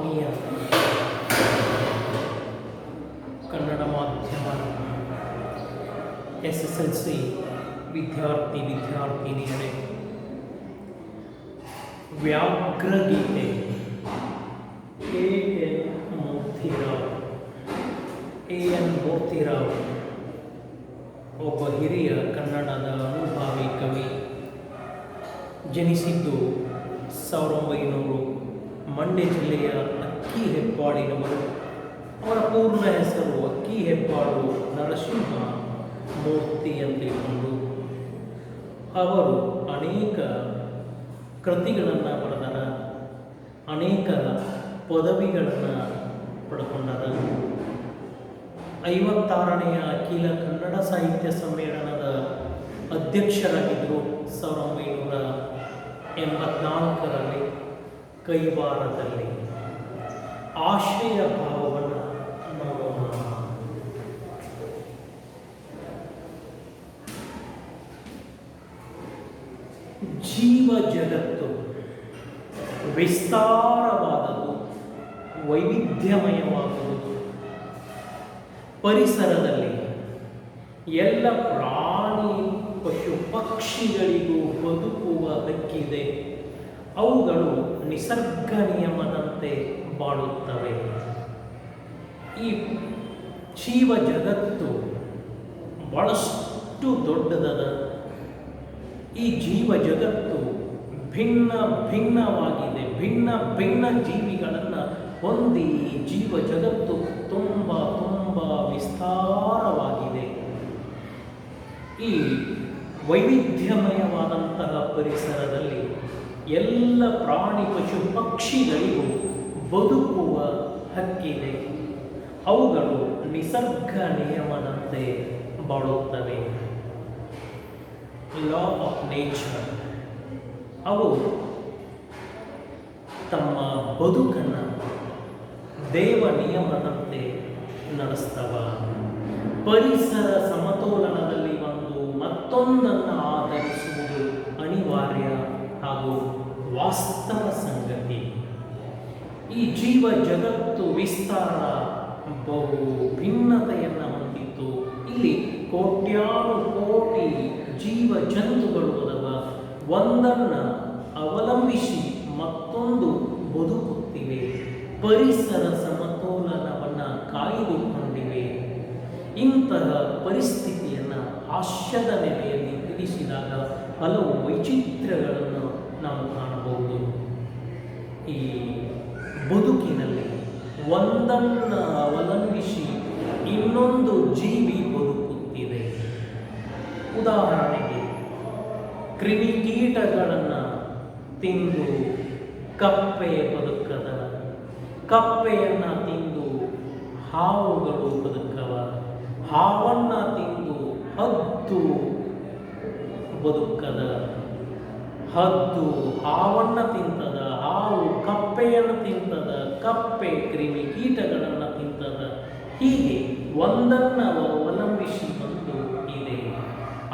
ಆತ್ಮೀಯ ಕನ್ನಡ ಮಾಧ್ಯಮ SSLC ವಿದ್ಯಾರ್ಥಿನಿಯರೇ, ವ್ಯಾಘ್ರಗೀತೆ N Murthy Rao ಒಬ್ಬ ಹಿರಿಯ ಕನ್ನಡದ ಅನುಭಾವಿ ಕವಿ. ಜನಿಸಿದ್ದು 1900 ಮಂಡ್ಯ ಜಿಲ್ಲೆಯ ಅಕ್ಕಿ ಹೆಬ್ಬಾಳಿನವರು. ಅವರ ಪೂರ್ಣ ಹೆಸರು ಅಕ್ಕಿ ಹೆಬ್ಬಾಳು ನರಸಿಂಹ ಮೂರ್ತಿ ಅಂತಿಕೊಂಡು ಅವರು ಅನೇಕ ಕೃತಿಗಳನ್ನು ಬರೆದರ, ಅನೇಕ ಪದವಿಗಳನ್ನು ಪಡ್ಕೊಂಡರ. 56ನೆಯ ಅಖಿಲ ಕನ್ನಡ ಸಾಹಿತ್ಯ ಸಮ್ಮೇಳನದ ಅಧ್ಯಕ್ಷರಾಗಿದ್ದರು 1984ರಲ್ಲಿ ಕೈವಾರದಲ್ಲಿ. ಆಶಯ ಭಾವವನ್ನು ನೋಡೋಣ. ಜೀವ ಜಗತ್ತು ವಿಸ್ತಾರವಾದದ್ದು, ವೈವಿಧ್ಯಮಯವಾಗುವುದು. ಪರಿಸರದಲ್ಲಿ ಎಲ್ಲ ಪ್ರಾಣಿ ಪಶು ಪಕ್ಷಿಗಳಿಗೂ ಬದುಕುವ ಹಕ್ಕಿದೆ. ಅವುಗಳು ನಿಸರ್ಗ ನಿಯಮದಂತೆ ಬಾಳುತ್ತವೆ. ಈ ಜೀವ ಜಗತ್ತು ಬಹಳಷ್ಟು ದೊಡ್ಡದಾದ. ಈ ಜೀವ ಜಗತ್ತು ಭಿನ್ನ ಭಿನ್ನವಾಗಿದೆ. ಭಿನ್ನ ಭಿನ್ನ ಜೀವಿಗಳನ್ನು ಹೊಂದಿ ಜೀವ ಜಗತ್ತು ತುಂಬ ತುಂಬ ವಿಸ್ತಾರವಾಗಿದೆ. ಈ ವೈವಿಧ್ಯಮಯವಾದಂತಹ ಪರಿಸರದಲ್ಲಿ ಎಲ್ಲ ಪ್ರಾಣಿ ಪಶು ಪಕ್ಷಿಗಳಿಗೂ ಬದುಕುವ ಹಕ್ಕಿದೆ. ಅವುಗಳು ನಿಸರ್ಗ ನಿಯಮದಂತೆ ಬಾಳುತ್ತವೆ. Law of nature. ಅವು ತಮ್ಮ ಬದುಕನ್ನು ದೇವ ನಿಯಮದಂತೆ ನಡೆಸ್ತವ. ಪರಿಸರ ಸಮತೋಲನದಲ್ಲಿ ಒಂದು ಮತ್ತೊಂದನ್ನು ಆಧರಿಸುವುದು ಅನಿವಾರ್ಯ ಹಾಗೂ ವಾಸ್ತವ ಸಂಗತಿ. ಈ ಜೀವ ಜಗತ್ತು ವಿಸ್ತಾರ ಬಹು ಭಿನ್ನತೆಯನ್ನು ಹೊಂದಿತ್ತು. ಇಲ್ಲಿ ಕೋಟ್ಯಾನು ಕೋಟಿ ಜೀವ ಜಂತುಗಳು ಅದಾವ. ಒಂದನ್ನು ಅವಲಂಬಿಸಿ ಮತ್ತೊಂದು ಬದುಕುತ್ತಿವೆ. ಪರಿಸರ ಸಮತೋಲನವನ್ನು ಕಾಯ್ದುಕೊಂಡಿವೆ. ಇಂತಹ ಪರಿಸ್ಥಿತಿಯನ್ನು ಹಾಸ್ಯದ ನೆಲೆಯಲ್ಲಿ ತಿಳಿಸಿದಾಗ ಹಲವು ವೈಚಿತ್ರ್ಯಗಳನ್ನು ನಾವು ಕಾಣಬಹುದು. ಈ ಬದುಕಿನಲ್ಲಿ ಒಂದನ್ನು ಅವಲಂಬಿಸಿ ಇನ್ನೊಂದು ಜೀವಿ ಬದುಕುತ್ತಿದೆ. ಉದಾಹರಣೆಗೆ, ಕ್ರಿಮಿಕೀಟಗಳನ್ನು ತಿಂದು ಕಪ್ಪೆ ಬದುಕದ, ಕಪ್ಪೆಯನ್ನು ತಿಂದು ಹಾವುಗಳು ಬದುಕವ, ಹಾವನ್ನು ತಿಂದು ಹದ್ದು ಬದುಕದ, ಹದ್ದು ಹಾವನ್ನು ತಿಂತದ, ಹಾವು ಕಪ್ಪೆಯನ್ನು ತಿಂತದ, ಕಪ್ಪೆ ಕ್ರಿಮಿಕೀಟಗಳನ್ನು ತಿಂತದ. ಹೀಗೆ ಒಂದನ್ನು ಅವಲಂಬಿಸಿ ಬಂದು ಇದೆ.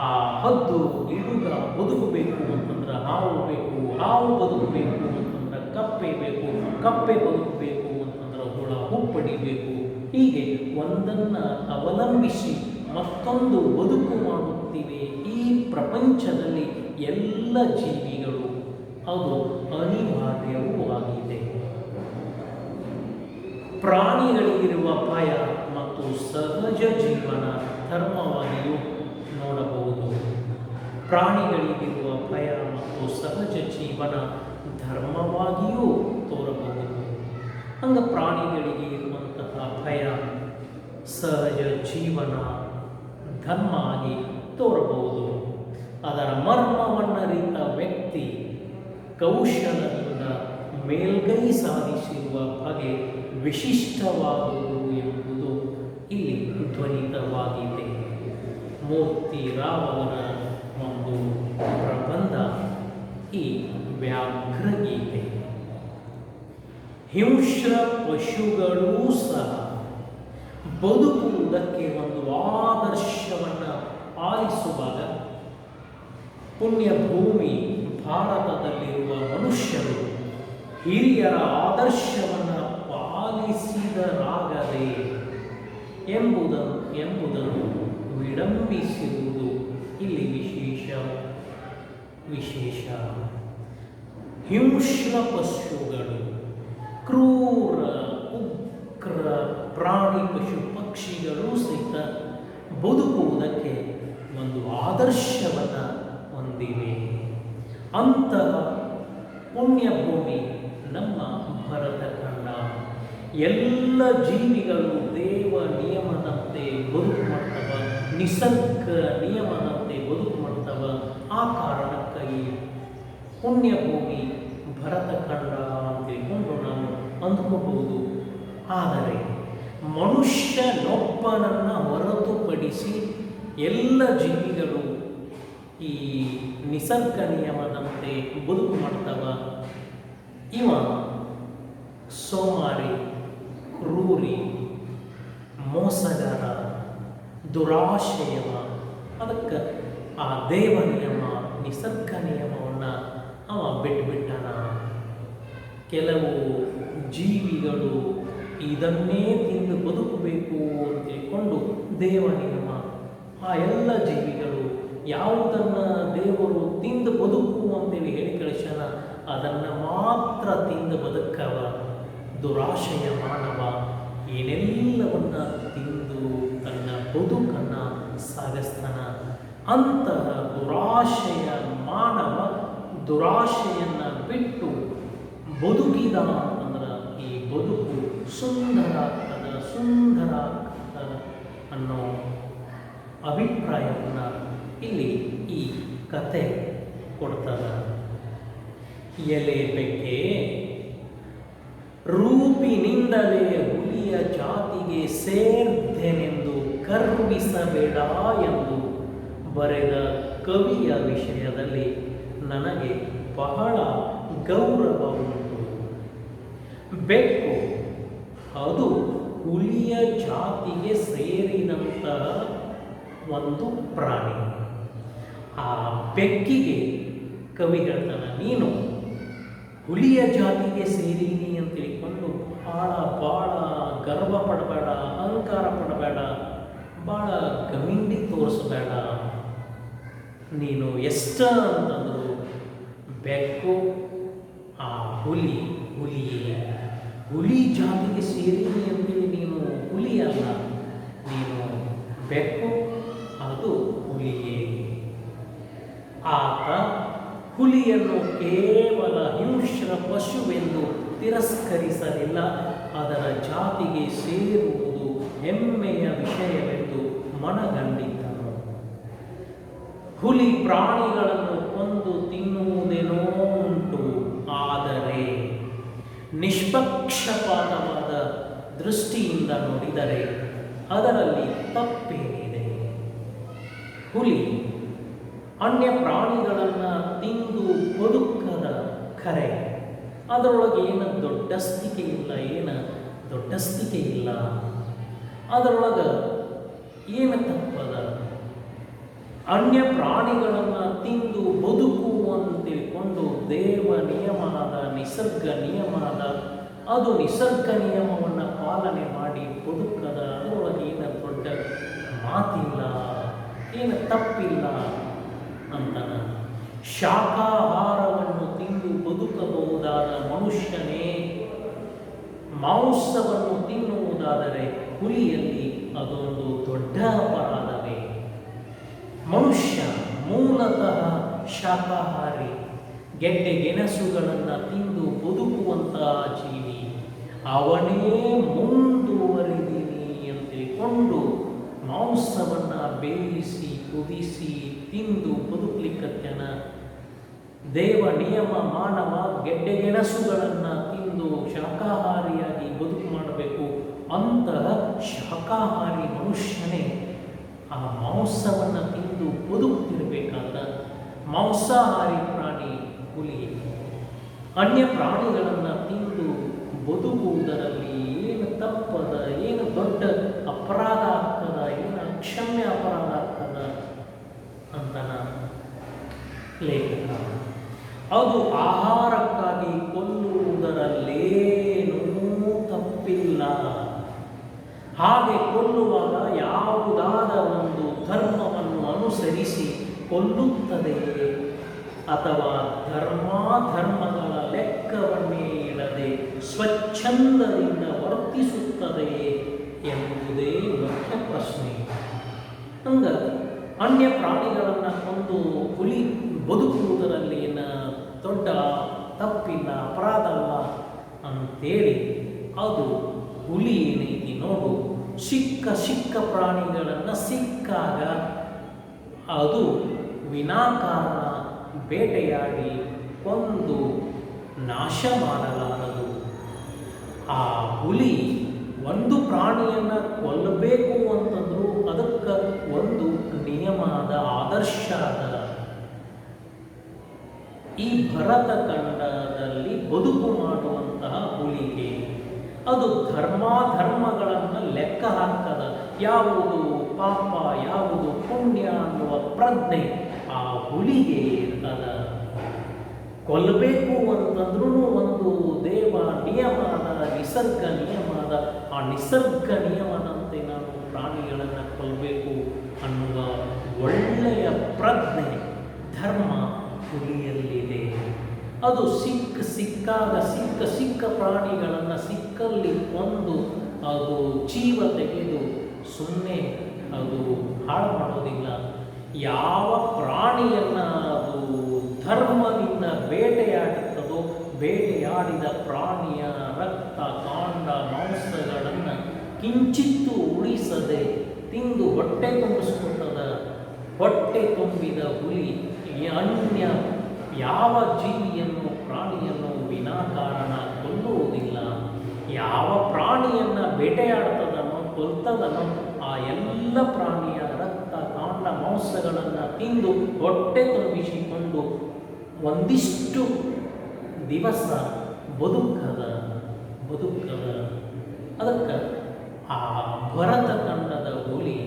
ಆ ಹದ್ದು ಇಡುಗ ಬದುಕಬೇಕು ಅಂತಂದ್ರೆ ಹಾವು ಬೇಕು, ಹಾವು ಬದುಕಬೇಕು ಅಂತಂದ್ರೆ ಕಪ್ಪೆ ಬೇಕು, ಕಪ್ಪೆ ಬದುಕಬೇಕು ಅಂತಂದ್ರೆ ಹುಳ ಹುಪ್ಪಡಿಬೇಕು. ಹೀಗೆ ಒಂದನ್ನು ಅವಲಂಬಿಸಿ ಮತ್ತೊಂದು ಬದುಕು ಮಾಡುತ್ತಿವೆ ಈ ಪ್ರಪಂಚದಲ್ಲಿ ಎಲ್ಲ ಜೀವಿಗಳು. ಅದು ಅನಿವಾರ್ಯವೂ ಆಗಿದೆ. ಪ್ರಾಣಿಗಳಿಗಿರುವ ಭಯ ಮತ್ತು ಸಹಜ ಜೀವನ ಧರ್ಮವಾಗಿಯೂ ನೋಡಬಹುದು. ಪ್ರಾಣಿಗಳಿಗಿರುವ ಭಯ ಮತ್ತು ಸಹಜ ಜೀವನ ಧರ್ಮವಾಗಿಯೂ ತೋರಬಹುದು. ಹಂಗೆ ಪ್ರಾಣಿಗಳಿಗೆ ಇರುವಂತಹ ಭಯ ಸಹಜ ಜೀವನ ಧರ್ಮ ಆಗಿ ತೋರಬಹುದು. ಅದರ ಮರ್ಮವನ್ನರಿತ ವ್ಯಕ್ತಿ ಕೌಶಲದಿಂದ ಮೇಲ್ಗೈ ಸಾಧಿಸಿರುವ ಬಗೆ ವಿಶಿಷ್ಟವಾದುದು ಎಂಬುದು ಇಲ್ಲಿ ಧ್ವನಿತವಾಗಿದೆ. ಮೂರ್ತಿರಾವ್ ಅವರ ಒಂದು ಪ್ರಬಂಧ ಈ ವ್ಯಾಘ್ರಗೀತೆ. ಹಿಂಸ್ರ ಪಶುಗಳೂ ಸಹ ಬದುಕುವುದಕ್ಕೆ ಒಂದು ಆದರ್ಶವನ್ನು ಆಲಿಸುವಾಗ ಪುಣ್ಯ ಭೂಮಿ ಭಾರತದಲ್ಲಿರುವ ಮನುಷ್ಯರು ಹಿರಿಯರ ಆದರ್ಶವನ್ನು ಪಾಲಿಸಿದರಾಗದೆ ಎಂಬುದನ್ನು ವಿಡಂಬಿಸುವುದು ಇಲ್ಲಿ ವಿಶೇಷ. ಹಿಂಸ್ರ ಪಶುಗಳು, ಕ್ರೂರ ಉಗ್ರ ಪ್ರಾಣಿ ಪಶು ಪಕ್ಷಿಗಳು ಸಹಿತ ಬದುಕುವುದಕ್ಕೆ ಒಂದು ಆದರ್ಶವನ್ನು ಹೊಂದಿವೆ. ಅಂತಹ ಪುಣ್ಯಭೂಮಿ ನಮ್ಮ ಭರತ ಖಂಡ. ಎಲ್ಲ ಜೀವಿಗಳು ದೇವ ನಿಯಮದಂತೆ ಬದುಕು ಮಾಡ್ತವ, ನಿಸರ್ಗ ನಿಯಮದಂತೆ ಬದುಕು ಮಾಡ್ತವ. ಆ ಕಾರಣಕ್ಕಾಗಿ ಪುಣ್ಯಭೂಮಿ ಭರತ ಖಂಡ ಅಂತ ತಿಳ್ಕೊಂಡು ನಾವು ಅಂದ್ಕೋಬಹುದು. ಆದರೆ ಮನುಷ್ಯನೊಬ್ಬನನ್ನು ಹೊರತುಪಡಿಸಿ ಎಲ್ಲ ಜೀವಿಗಳು ಈ ನಿಸರ್ಗ ನಿಯಮದಂತೆ ಬದುಕು ಮಾಡ್ತವ. ಇವ ಸೋಮಾರಿ, ಕ್ರೂರಿ, ಮೋಸಗಾರ, ದುರಾಶಯವ. ಅದಕ್ಕೆ ಆ ದೇವ ನಿಯಮ, ನಿಸರ್ಗ ನಿಯಮವನ್ನು ಅವ ಬಿಟ್ಟುಬಿಟ್ಟನ. ಕೆಲವು ಜೀವಿಗಳು ಇದನ್ನೇ ತಿಂದು ಬದುಕಬೇಕು ಅಂತ ತಿಳ್ಕೊಂಡು ದೇವ ನಿಯಮ, ಆ ಎಲ್ಲ ಜೀವಿಗಳು ಯಾವುದನ್ನು ದೇವರು ತಿಂದು ಬದುಕು ಅಂತೇಳಿ ಹೇಳಿ ಕಳಿಸ್ಯಾನ ಅದನ್ನು ಮಾತ್ರ ತಿಂದು ಬದುಕವ. ದುರಾಶಯ ಮಾನವ ಏನೆಲ್ಲವನ್ನ ತಿಂದು ತನ್ನ ಬದುಕನ್ನು ಸಾಗಿಸ್ತಾನ. ಅಂತಹ ದುರಾಶಯ ಮಾನವ ದುರಾಶೆಯನ್ನು ಬಿಟ್ಟು ಬದುಕಿದ ಅಂದ್ರೆ ಈ ಬದುಕು ಸುಂದರ ಅನ್ನೋ ಅಭಿಪ್ರಾಯವನ್ನು ಇಲ್ಲಿ ಈ ಕತೆ ಕೊಡ್ತದೆ. ಎಲೆ ಬೆಕ್ಕೆ ರೂಪಿನಿಂದಲೇ ಹುಲಿಯ ಜಾತಿಗೆ ಸೇರ್ಧೆನೆಂದು ಗರ್ವಿಸಬೇಡ ಎಂದು ಬರೆದ ಕವಿಯ ವಿಷಯದಲ್ಲಿ ನನಗೆ ಬಹಳ ಗೌರವ ಉಂಟು. ಬೆಕ್ಕು ಅದು ಹುಲಿಯ ಜಾತಿಗೆ ಸೇರಿದಂತಹ ಒಂದು ಪ್ರಾಣಿ. ಆ ಬೆಕ್ಕಿಗೆ ಕವಿ ಹೇಳ್ತಾನೆ, ನೀನು ಹುಲಿಯ ಜಾತಿಗೆ ಸೇರೀನಿ ಅಂತ ತಿಳ್ಕೊಂಡು ಭಾಳ ಗರ್ವ ಪಡಬೇಡ, ಅಹಂಕಾರ ಪಡಬೇಡ, ಭಾಳ ಗಮಿಂಡಿ ತೋರಿಸಬೇಡ. ನೀನು ಎಷ್ಟ ಅಂತಂದ್ರು ಬೆಕ್ಕು ಆ ಹುಲಿಯೇ. ಹುಲಿ ಜಾತಿಗೆ ಸೇರೀನಿ ಅಂತೇಳಿ ನೀನು ಹುಲಿ ಅಲ್ಲ, ನೀನು ಬೆಕ್ಕು, ಅದು ಹುಲಿಯೇ. ಆತ ಹುಲಿಯನ್ನು ಕೇವಲ ಹಿಂಸ್ರ ಪಶುವೆಂದು ತಿರಸ್ಕರಿಸಲಿಲ್ಲ, ಅದರ ಜಾತಿಗೆ ಸೇರುವುದು ಹೆಮ್ಮೆಯ ವಿಷಯವೆಂದು ಮನಗಂಡಿದ್ದನು. ಹುಲಿ ಪ್ರಾಣಿಗಳನ್ನು ಕೊಂದು ತಿನ್ನುವುದೇನೋ ಉಂಟು, ಆದರೆ ನಿಷ್ಪಕ್ಷಪಾತವಾದ ದೃಷ್ಟಿಯಿಂದ ನೋಡಿದರೆ ಅದರಲ್ಲಿ ತಪ್ಪೇನಿದೆ? ಹುಲಿ ಅನ್ಯ ಪ್ರಾಣಿಗಳನ್ನು ತಿಂದು ಬದುಕದ ಖರೆ, ಅದರೊಳಗೆ ದೊಡ್ಡಸ್ತಿಕೆ ಇಲ್ಲ. ಅದರೊಳಗೆ ಏನು ತಪ್ಪದ? ಅನ್ಯ ಪ್ರಾಣಿಗಳನ್ನು ತಿಂದು ಬದುಕು ಅಂತ ತಿಳ್ಕೊಂಡು ದೇವ ನಿಯಮದ, ನಿಸರ್ಗ ನಿಯಮದ, ಅದು ನಿಸರ್ಗ ನಿಯಮವನ್ನು ಪಾಲನೆ ಮಾಡಿ ಬದುಕದ, ಅದರೊಳಗೆ ಏನು ದೊಡ್ಡ ಮಾತಿಲ್ಲ, ಏನು ತಪ್ಪಿಲ್ಲ ಅಂತನ. ಶಾಖಾಹಾರವನ್ನು ತಿಂದು ಬದುಕಬಹುದಾದ ಮನುಷ್ಯನೇ ಮಾಂಸವನ್ನು ತಿನ್ನುವುದಾದರೆ ಹುಲಿಯಲ್ಲಿ ಅದೊಂದು ದೊಡ್ಡ ಅಪರಾಧವೇ. ಮನುಷ್ಯ ಮೂಲತಃ ಶಾಖಾಹಾರಿ, ಗೆಡ್ಡೆ ಗೆಣಸುಗಳನ್ನು ತಿಂದು ಬದುಕುವಂತಹ ಜೀವಿ. ಅವನೇ ಮುಂದುವರಿದೀನಿ ಅಂತ ತಿಳ್ಕೊಂಡು ಮಾಂಸವನ್ನು ಬೇಯಿಸಿ ಕುದಿಸಿ ತಿಂದು ಬದುಕಲಿಕ್ಕತ್ತನ. ದೇವ ನಿಯಮ ಮಾನವ ಗೆಡ್ಡೆ ಗೆಣಸುಗಳನ್ನು ತಿಂದು ಶಾಖಾಹಾರಿಯಾಗಿ ಬದುಕು ಮಾಡಬೇಕು. ಅಂತಹ ಶಾಖಾಹಾರಿ ಮನುಷ್ಯನೇ ಆ ಮಾಂಸವನ್ನು ತಿಂದು ಬದುಕುತ್ತಿರಬೇಕಾದ್ರೆ ಮಾಂಸಾಹಾರಿ ಪ್ರಾಣಿ ಹುಲಿ ಅನ್ಯ ಪ್ರಾಣಿಗಳನ್ನು ತಿಂದು ಬದುಕುವುದರಲ್ಲಿ ಏನು ತಪ್ಪದ, ಏನು ದೊಡ್ಡ ಅಪರಾಧ ಆಗ್ತದ, ಏನು ಅಕ್ಷಮ್ಯ ಅಪರಾಧ ಆಗ್ತದ ಅಂತನ ಲೇಖಕ. ಅದು ಆಹಾರಕ್ಕಾಗಿ ಕೊಲ್ಲುವುದರಲ್ಲೇನೂ ತಪ್ಪು ತಪ್ಪಿಲ್ಲ. ಹಾಗೆ ಕೊಲ್ಲುವಾಗ ಯಾವುದಾದ ಒಂದು ಧರ್ಮವನ್ನು ಅನುಸರಿಸಿ ಕೊಲ್ಲುತ್ತದೆಯೇ ಅಥವಾ ಧರ್ಮಗಳ ಲೆಕ್ಕವನ್ನೇ ಇಡದೆ ಸ್ವಚ್ಛಂದದಿಂದ ವರ್ತಿಸುತ್ತದೆಯೇ ಎಂಬುದೇ ಮುಖ್ಯ ಪ್ರಶ್ನೆ. ಹಂಗ ಅನ್ಯ ಪ್ರಾಣಿಗಳನ್ನು ಕೊಂದು ಹುಲಿ ಬದುಕುವುದರಲ್ಲಿ ದೊಡ್ಡ ತಪ್ಪಿಲ್ಲ, ಅಪರಾಧ ಅಲ್ಲ ಅಂತೇಳಿ ಅದು ಹುಲಿ ಏನೈತಿ ನೋಡು, ಸಿಕ್ಕ ಪ್ರಾಣಿಗಳನ್ನು ಸಿಕ್ಕಾಗ ಅದು ವಿನಾಕಾರಣ ಬೇಟೆಯಾಡಿ ಕೊಂದು ನಾಶ ಮಾಡಲಾರದು. ಆ ಹುಲಿ ಒಂದು ಪ್ರಾಣಿಯನ್ನು ಕೊಲ್ಲಬೇಕು ಅಂತಂದ್ರೂ ಅದಕ್ಕೆ ಒಂದು ನಿಯಮದ ಆದರ್ಶ ಅದ. ಈ ಭರತಖಂಡದಲ್ಲಿ ಬದುಕು ಮಾಡುವಂತಹ ಹುಲಿಗೆ ಅದು ಧರ್ಮಗಳನ್ನು ಲೆಕ್ಕ ಹಾಕದ, ಯಾವುದು ಪಾಪ ಯಾವುದು ಪುಣ್ಯ ಅನ್ನುವ ಪ್ರಜ್ಞೆ ಆ ಹುಲಿಗೆ ಇರ್ತದ. ಕೊಲ್ಲಬೇಕು ಅಂತಂದ್ರೂ ಒಂದು ದೇವ ನಿಯಮದ, ನಿಸರ್ಗ ನಿಯಮದ, ಆ ನಿಸರ್ಗ ನಿಯಮದಂತೆ ನಾನು ಪ್ರಾಣಿಗಳನ್ನು ಕೊಲ್ಲಬೇಕು ಅನ್ನುವ ಒಳ್ಳೆಯ ಪ್ರಜ್ಞೆ ಧರ್ಮ ಹುಲಿಯಲ್ಲಿದೆ. ಅದು ಸಿಕ್ಕಾಗ ಸಿಕ್ಕ ಪ್ರಾಣಿಗಳನ್ನು ಸಿಕ್ಕಲ್ಲಿ ಕೊಂದು ಅದು ಜೀವ ತೆಗೆದು ಸುಮ್ಮನೆ ಅದು ಹಾಳು ಮಾಡೋದಿಲ್ಲ. ಯಾವ ಪ್ರಾಣಿಯನ್ನು ಅದು ಧರ್ಮದಿಂದ ಬೇಟೆಯಾಡುತ್ತದೋ ಬೇಟೆಯಾಡಿದ ಪ್ರಾಣಿಯ ರಕ್ತ ಕಾಂಡ ಮಾಂಸಗಳನ್ನು ಕಿಂಚಿತ್ತೂ ಉಳಿಸದೆ ತಿಂದು ಹೊಟ್ಟೆ ತುಂಬಿಸ್ಕೊಟ್ಟದ. ಹೊಟ್ಟೆ ತುಂಬಿದ ಹುಲಿ ಅನ್ಯ ಯಾವ ಜೀವಿಯನ್ನು ಪ್ರಾಣಿಯನ್ನು ವಿನಾಕಾರಣ ಕೊಲ್ಲುವುದಿಲ್ಲ. ಯಾವ ಪ್ರಾಣಿಯನ್ನು ಬೇಟೆಯಾಡ್ತದನೋ ಕೊಲ್ತದನೋ ಆ ಎಲ್ಲ ಪ್ರಾಣಿಯ ರಕ್ತ ಕಾಂಡ ಮಾಂಸಗಳನ್ನು ತಿಂದು ಹೊಟ್ಟೆ ತುಂಬಿಸಿಕೊಂಡು ಒಂದಿಷ್ಟು ದಿವಸ ಬದುಕದ. ಅದಕ್ಕೆ ಆ ಭರತಖಂಡದ ಹುಲಿ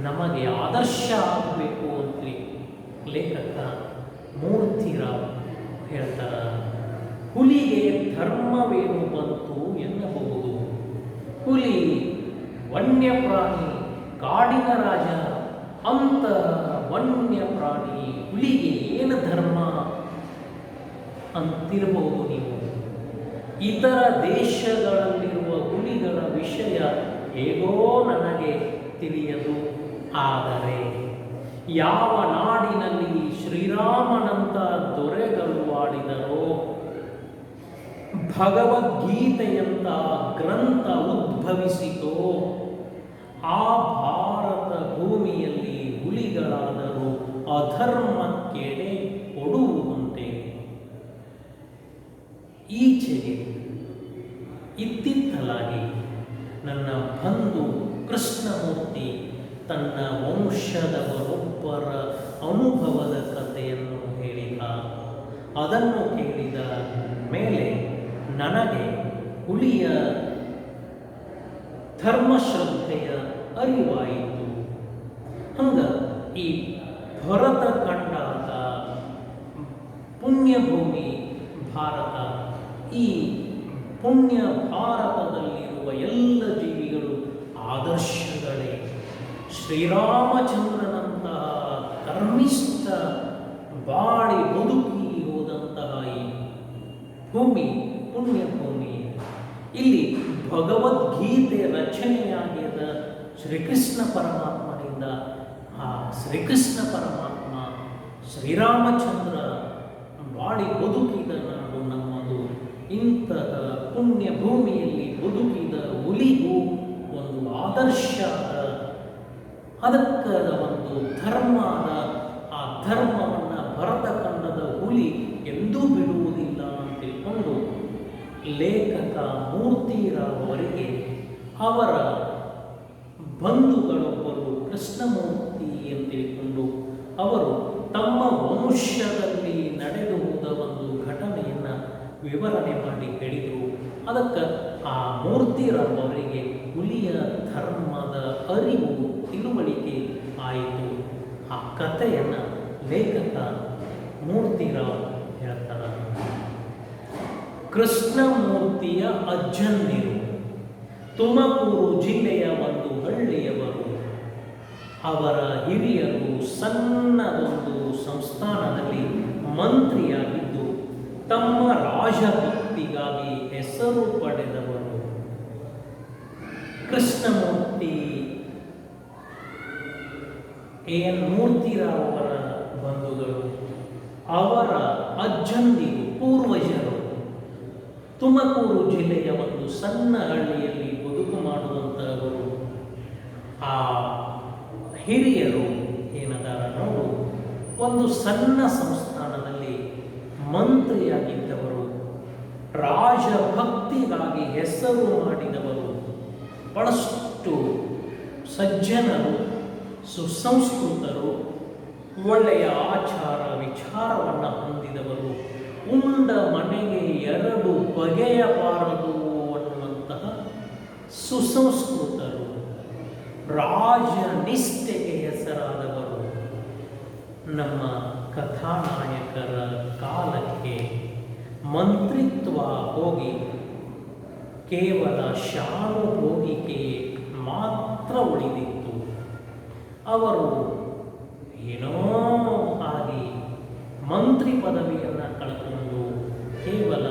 ನಮಗೆ ಆದರ್ಶ ಆಗಬೇಕು ಅಂತ ಲೇಖಕ ಮೂರ್ತಿರಾವ್ ಹೇಳ್ತಾರೆ. ಹುಲಿಗೆ ಧರ್ಮವೇನು ಬಂತು ಎನ್ನಬಹುದು. ಹುಲಿ ವನ್ಯಪ್ರಾಣಿ, ಕಾಡಿನ ರಾಜ ಅಂತ ವನ್ಯಪ್ರಾಣಿ, ಹುಲಿಗೆ ಏನು ಧರ್ಮ ಅಂತಿರಬಹುದು ನೀವು. ಇತರ ದೇಶಗಳಲ್ಲಿರುವ ಹುಲಿಗಳ ವಿಷಯ ಹೇಗೋ ನನಗೆ ತಿಳಿಯದು. ಆದರೆ ಯಾವ ನಾಡಿನಲ್ಲಿ ಶ್ರೀರಾಮನಂತ ದೊರೆಗಳು ಆಡಿದರೋ, ಭಗವದ್ಗೀತೆಯಂತ ಗ್ರಂಥ ಉದ್ಭವಿಸಿತೋ, ಆ ಭಾರತ ಭೂಮಿಯಲ್ಲಿ ಹುಲಿಗಳಾದರೂ ಅಧರ್ಮಕ್ಕೆಡೆ ಕೊಡುವುದುಂಟೆ. ಈಚೆಗೆ ಇತ್ತಿತ್ತಲಾಗಿ ನನ್ನ ಬಂಧು ಕೃಷ್ಣಮೂರ್ತಿ ತನ್ನ ವಂಶದವರೊಬ್ಬರ ಅನುಭವದ ಕಥೆಯನ್ನು ಹೇಳಿದ. ಅದನ್ನು ಕೇಳಿದ ಮೇಲೆ ನನಗೆ ಹುಲಿಯ ಧರ್ಮಶ್ರದ್ಧೆಯ ಅರಿವಾಯಿತು. ಹಂಗ ಈ ಭರತಖಂಡದ ಪುಣ್ಯಭೂಮಿ ಭಾರತ, ಈ ಪುಣ್ಯ ಭಾರತದಲ್ಲಿರುವ ಎಲ್ಲ ಜೀವಿಗಳು ಆದರ್ಶಗಳೇ. ಶ್ರೀರಾಮಚಂದ್ರನಂತಹ ಧರ್ಮಿಷ್ಠ ಬಾಳಿ ಬದುಕಿ ಹೋದಂತಹ ಈ ಭೂಮಿ ಪುಣ್ಯಭೂಮಿ. ಇಲ್ಲಿ ಭಗವದ್ಗೀತೆ ರಚನೆಯಾಗಿದ್ದ ಶ್ರೀಕೃಷ್ಣ ಪರಮಾತ್ಮನಿಂದ ಆ ಶ್ರೀಕೃಷ್ಣ ಪರಮಾತ್ಮ ಶ್ರೀರಾಮಚಂದ್ರ ಬಾಳಿ ಬದುಕಿದ ನಾಡು ನಮ್ಮದು. ಇಂತಹ ಪುಣ್ಯ ಭೂಮಿಯಲ್ಲಿ ಬದುಕಿದ ಹುಲಿಗೂ ಒಂದು ಆದರ್ಶ, ಅದಕ್ಕದ ಒಂದು ಧರ್ಮ ಅದ. ಆ ಧರ್ಮವನ್ನು ಭರತಖಂಡದ ಹುಲಿ ಎಂದೂ ಬಿಡುವುದಿಲ್ಲ ಅಂತ ತಿಳ್ಕೊಂಡು ಲೇಖಕ ಮೂರ್ತಿರಾವ್ ಅವರಿಗೆ ಅವರ ಬಂಧುಗಳೊಬ್ಬರು ಕೃಷ್ಣಮೂರ್ತಿ ಅಂತ ತಿಳ್ಕೊಂಡು ಅವರು ತಮ್ಮ ವಂಶದಲ್ಲಿ ನಡೆದು ಹೋದ ಒಂದು ಘಟನೆಯನ್ನು ವಿವರಣೆ ಮಾಡಿ ಹೇಳಿದರು. ಅದಕ್ಕೆ ಆ ಮೂರ್ತಿರಾವ್ ಅವರಿಗೆ ಹುಲಿಯ ಧರ್ಮದ ಅರಿವು ತಿಳುವಳಿಕೆ ಆಯಿತು. ಆ ಕಥೆಯನ್ನು ಲೇಖಕ ಮೂರ್ತಿರಾವ್ ಹೇಳ್ತಾರೆ. ಕೃಷ್ಣಮೂರ್ತಿಯ ಅಜ್ಜಂದಿರು ತುಮಕೂರು ಜಿಲ್ಲೆಯ ಒಂದು ಹಳ್ಳಿಯವರು. ಅವರ ಹಿರಿಯರು ಸಣ್ಣದೊಂದು ಸಂಸ್ಥಾನದಲ್ಲಿ ಮಂತ್ರಿಯಾಗಿದ್ದು ತಮ್ಮ ರಾಜಭಕ್ತಿಗಾಗಿ ಹೆಸರು ಪಡೆದವರು. ಕೃಷ್ಣಮೂರ್ತಿ ಎನ್ ಮೂರ್ತಿರಾವ್ ಅವರ ಬಂಧುಗಳು, ಅವರ ಅಜ್ಜಂದಿರು, ಪೂರ್ವಜರು ತುಮಕೂರು ಜಿಲ್ಲೆಯ ಒಂದು ಸಣ್ಣ ಹಳ್ಳಿಯಲ್ಲಿ ಬದುಕು ಮಾಡುವಂತಹವರು. ಆ ಹಿರಿಯರು ಏನದಾರ ನೋಡು, ಒಂದು ಸಣ್ಣ ಸಂಸ್ಥಾನದಲ್ಲಿ ಮಂತ್ರಿಯಾಗಿದ್ದವರು, ರಾಜಭಕ್ತಿಗಾಗಿ ಹೆಸರು ಮಾಡಿದವರು, ಬಹಳಷ್ಟು ಸಜ್ಜನರು, ಸುಸಂಸ್ಕೃತರು, ಒಳ್ಳೆಯ ಆಚಾರ ವಿಚಾರವನ್ನು ಹೊಂದಿದವರು, ಉಂಡ ಮನೆಗೆ ಎರಡು ಬಗೆಯಬಾರದು ಅನ್ನುವಂತಹ ಸುಸಂಸ್ಕೃತರು, ರಾಜನಿಷ್ಠೆಗೆ ಹೆಸರಾದವರು. ನಮ್ಮ ಕಥಾನಾಯಕರ ಕಾಲಕ್ಕೆ ಮಂತ್ರಿತ್ವ ಹೋಗಿ ಕೇವಲ ಶಾನುಭೋಗಿಕೆ ಮಾತ್ರ ಉಳಿದಿತ್ತು. ಅವರು ಏನೋ ಆಗಿ ಮಂತ್ರಿ ಪದವಿಯನ್ನು ಕಳ್ಕೊಂಡು ಕೇವಲ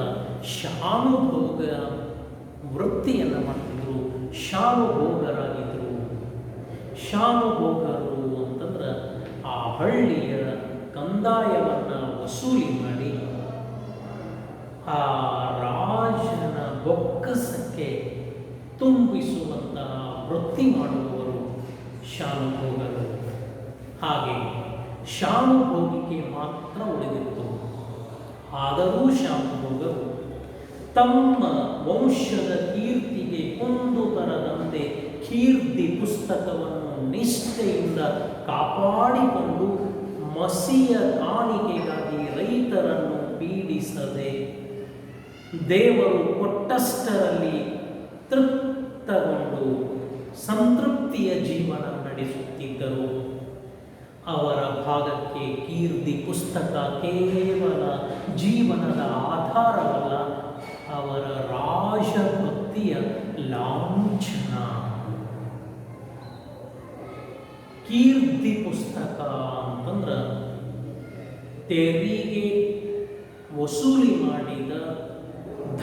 ಶಾನುಭೋಗ ವೃತ್ತಿಯನ್ನು ಮಾಡ್ತಿದ್ರು, ಶಾನುಭೋಗರಾಗಿದ್ದರು. ಶಾನುಭೋಗರು ಅಂತಂದ್ರೆ ಆ ಹಳ್ಳಿಯ ಕಂದಾಯವನ್ನು ವಸೂಲಿ ಮಾಡಿ ಆ ರಾಜನ ಬೊಕ್ಕಸಕ್ಕೆ ತುಂಬಿಸುವಂತಹ ವೃತ್ತಿ ಮಾಡುವವರು ಶಾನುಭೋಗರು. ಹಾಗೆ ಶಾನುಭೋಗಿಕೆ ಮಾತ್ರ ಉಳಿದಿತ್ತು. ಆದರೂ ಶಾನುಭೋಗರು ತಮ್ಮ ವಂಶದ ಕೀರ್ತಿಗೆ ಒಂದು ತರದಂತೆ ಕೀರ್ತಿ ಪುಸ್ತಕವನ್ನು ನಿಷ್ಠೆಯಿಂದ ಕಾಪಾಡಿಕೊಂಡು ಮಸಿಯ ಕಾಣಿಕೆಗಾಗಿ ರೈತರನ್ನು ಪೀಡಿಸದೆ ದೇವರು ಕೊಟ್ಟಷ್ಟರಲ್ಲಿ ತೃಪ್ತಗೊಂಡು ಸಂತೃಪ್ತಿಯ ಜೀವನ ನಡೆಸುತ್ತಿದ್ದರು. ಅವರ ಭಾಗಕ್ಕೆ ಕೀರ್ತಿ ಪುಸ್ತಕ ಕೇವಲ ಜೀವನದ ಆಧಾರವಲ್ಲ, ಅವರ ರಾಜಭಕ್ತಿಯ ಲಾಂಛನ. ಕೀರ್ತಿ ಪುಸ್ತಕ ಅಂತಂದ್ರೆ ತೆರಿಗೆ ವಸೂಲಿ ಮಾಡಿದ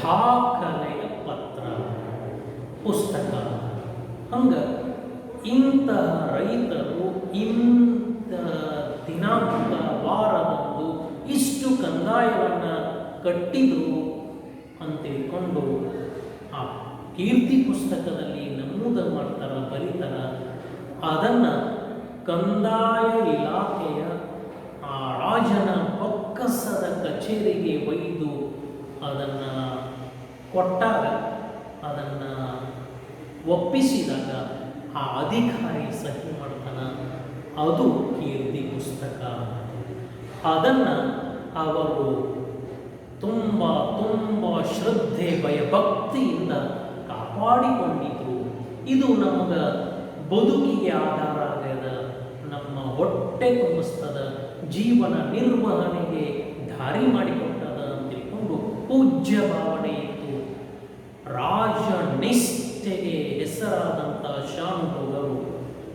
ದಾಖಲೆಯ ಪತ್ರ ಪುಸ್ತಕ. ಹಂಗ ಇಂತಹ ರೈತರು ದಿನಾಂಕ ವಾರದಂದು ಇಷ್ಟು ಕಂದಾಯವನ್ನು ಕಟ್ಟಿದರು ಅಂತ ತಿಳ್ಕೊಂಡು ಆ ಕೀರ್ತಿ ಪುಸ್ತಕದಲ್ಲಿ ನಮೂದು ಮಾಡ್ತಾರ, ಬರೀತಾರ. ಅದನ್ನು ಕಂದಾಯ ಇಲಾಖೆಯ ಆ ರಾಜನ ಬೊಕ್ಕಸದ ಕಚೇರಿಗೆ ಒಯ್ದು ಅದನ್ನು ಕೊಟ್ಟಾಗ, ಅದನ್ನು ಒಪ್ಪಿಸಿದಾಗ ಆ ಅಧಿಕಾರಿ ಸಹಿ ಮಾಡ್ತಾನ. ಅದು ಕೀರ್ತಿ ಪುಸ್ತಕ. ಅದನ್ನು ಅವರು ತುಂಬ ತುಂಬ ಶ್ರದ್ಧೆ ಭಯಭಕ್ತಿಯಿಂದ ಕಾಪಾಡಿಕೊಂಡಿದ್ರು. ಇದು ನಮಗೆ ಬದುಕಿಗೆ ಆಧಾರ ಆಗ್ಯದ, ನಮ್ಮ ಹೊಟ್ಟೆ ತುಂಬಿಸ್ತದ, ಜೀವನ ನಿರ್ವಹಣೆಗೆ ದಾರಿ ಮಾಡಿಕೊಟ್ಟದ ಅಂತ ತಿಳ್ಕೊಂಡು ಪೂಜ್ಯ ಭಾವನೆ ಇತ್ತು. ರಾಜನಿಷ್ಠೆಗೆ ಹೆಸರಾದಂಥ ಶಾನುಭೋಗರು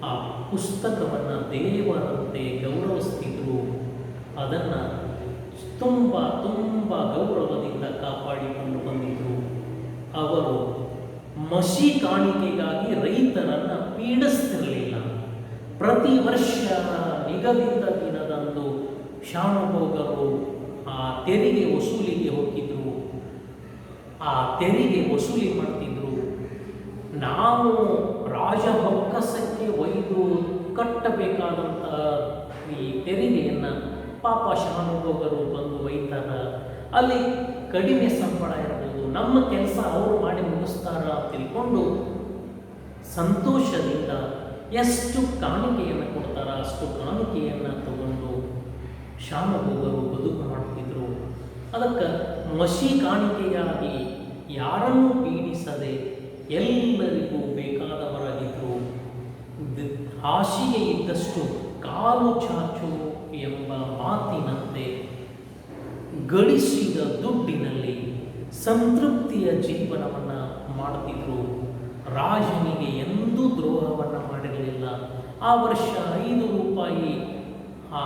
ಆ ಪುಸ್ತಕವನ್ನು ದೇವರಂತೆ ಗೌರವಿಸ್ತಿದ್ರು. ಅದನ್ನು ತುಂಬ ತುಂಬ ಗೌರವದಿಂದ ಕಾಪಾಡಿಕೊಂಡು ಬಂದಿದ್ದರು. ಅವರು ಮಸಿ ಕಾಣಿಕೆಗಾಗಿ ರೈತರನ್ನು ಪೀಡಿಸ್ತಿರಲಿಲ್ಲ. ಪ್ರತಿ ವರ್ಷ ನಿಗದಿತ ದಿನದಂದು ಶಾನುಭೋಗರು ಆ ತೆರಿಗೆ ವಸೂಲಿಗೆ ಹೋಗಿದ್ರು. ಆ ತೆರಿಗೆ ವಸೂಲಿ ಮಾಡ್ತಿದ್ರು. ನಾವು ರಾಜಬೊಕ್ಕಸಕ್ಕೆ ಒಯ್ದು ಕಟ್ಟಬೇಕಾದಂಥ ಈ ತೆರಿಗೆಯನ್ನು ಪಾಪ ಶಾನುಭೋಗರು ಬಂದು ಒಯ್ತಾರ. ಅಲ್ಲಿ ಕಡಿಮೆ ಸಂಬಳ ಇರ್ಬೋದು, ನಮ್ಮ ಕೆಲಸ ಅವರು ಮಾಡಿ ಮುಗಿಸ್ತಾರ ತಿಳ್ಕೊಂಡು ಸಂತೋಷದಿಂದ ಎಷ್ಟು ಕಾಣಿಕೆಯನ್ನು ಕೊಡ್ತಾರ ಅಷ್ಟು ಕಾಣಿಕೆಯನ್ನು ತಗೊಂಡು ಶಾನುಭೋಗರು ಬದುಕು ಮಾಡ್ತಿದ್ರು. ಅದಕ್ಕೆ ಮಸಿ ಕಾಣಿಕೆಯಾಗಿ ಯಾರನ್ನೂ ಪೀಡಿಸದೆ ಎಲ್ಲರಿಗೂ ಬೇಕಾದವರಾಗಿದ್ದರು. ಹಾಸಿಗೆ ಇದ್ದಷ್ಟು ಕಾಲು ಚಾಚು ಎಂಬ ಮಾತಿನಂತೆ ಗಳಿಸಿದ ದುಡ್ಡಿನಲ್ಲಿ ಸಂತೃಪ್ತಿಯ ಜೀವನವನ್ನು ಮಾಡ್ತಿದ್ರು. ರಾಜನಿಗೆ ಎಂದೂ ದ್ರೋಹವನ್ನು ಮಾಡಿರಲಿಲ್ಲ. ಆ ವರ್ಷ 5 ರೂಪಾಯಿ ಆ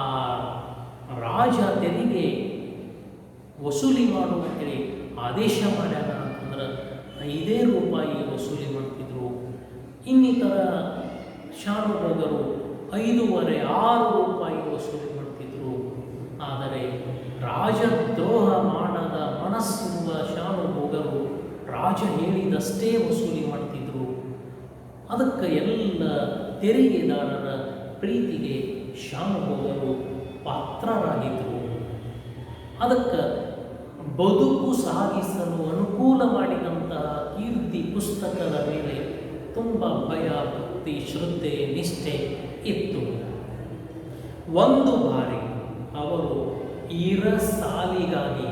ರಾಜ ತೆರಿಗೆ ವಸೂಲಿ ಮಾಡುವಂತೇಳಿ ಆದೇಶ ಮಾಡ್ಯಾನ ಅಂತಂದ್ರೆ 5 ರೂಪಾಯಿ ವಸೂಲಿ ಮಾಡ್ತಿದ್ರು. ಇನ್ನಿತರ ಶಾನುಭೋಗರು 5.5 6 ರೂಪಾಯಿ ವಸೂಲಿ ಮಾಡ್ತಿದ್ರು. ಆದರೆ ರಾಜದ್ರೋಹ ಮಾಡದ ಮನಸ್ಸಿರುವ ಶಾನುಭೋಗರು ರಾಜ ಹೇಳಿದಷ್ಟೇ ವಸೂಲಿ ಮಾಡ್ತಿದ್ರು. ಅದಕ್ಕೆ ಎಲ್ಲ ತೆರಿಗೆದಾರರ ಪ್ರೀತಿಗೆ ಶಾನುಭೋಗರು ಪಾತ್ರರಾಗಿದ್ದರು. ಅದಕ್ಕೆ ಬದುಕು ಸಾಗಿಸಲು ಅನುಕೂಲ ಮಾಡಿದಂತಹ ಕೀರ್ತಿ ಪುಸ್ತಕದ ಮೇಲೆ ತುಂಬ ಭಯ, ಭಕ್ತಿ, ಶ್ರದ್ಧೆ, ನಿಷ್ಠೆ ಇತ್ತು. ಒಂದು ಬಾರಿ ಅವರು ಸಾಲಿಗಾಗಿ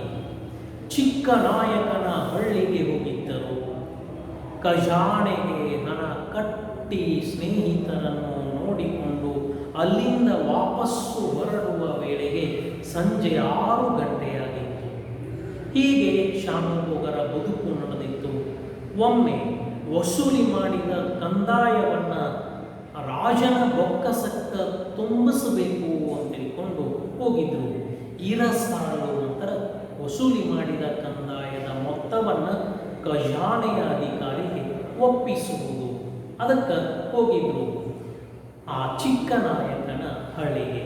ಚಿಕ್ಕನಾಯಕನ ಹಳ್ಳಿಗೆ ಹೋಗಿದ್ದರು. ಖಜಾನೆಗೆ ಹಣ ಕಟ್ಟಿ ಸ್ನೇಹಿತರನ್ನು ನೋಡಿಕೊಂಡು ಅಲ್ಲಿಂದ ವಾಪಸ್ಸು ಹೊರಡುವ ವೇಳೆಗೆ ಸಂಜೆ 6 ಗಂಟೆಯಾಗಿತ್ತು. ಹೀಗೆ ಶಾನುಭೋಗರ ಬದುಕು ನಡೆದಿತ್ತು. ಒಮ್ಮೆ ವಸೂಲಿ ಮಾಡಿದ ಕಂದಾಯವನ್ನು ರಾಜನ ಬೊಕ್ಕಸಕ್ಕ ತುಂಬಿಸಬೇಕು ಅಂತ ತಿಳ್ಕೊಂಡು ಹೋಗಿದ್ರು. ಸಾಲು ನಂತರ ವಸೂಲಿ ಮಾಡಿದ ಕಂದಾಯದ ಮೊತ್ತವನ್ನು ಖಜಾನೆಯ ಅಧಿಕಾರಿಗೆ ಒಪ್ಪಿಸುವುದು, ಅದಕ್ಕೆ ಹೋಗಿದ್ರು ಆ ಚಿಕ್ಕ ನಾಯಕನ ಹಳ್ಳಿಗೆ.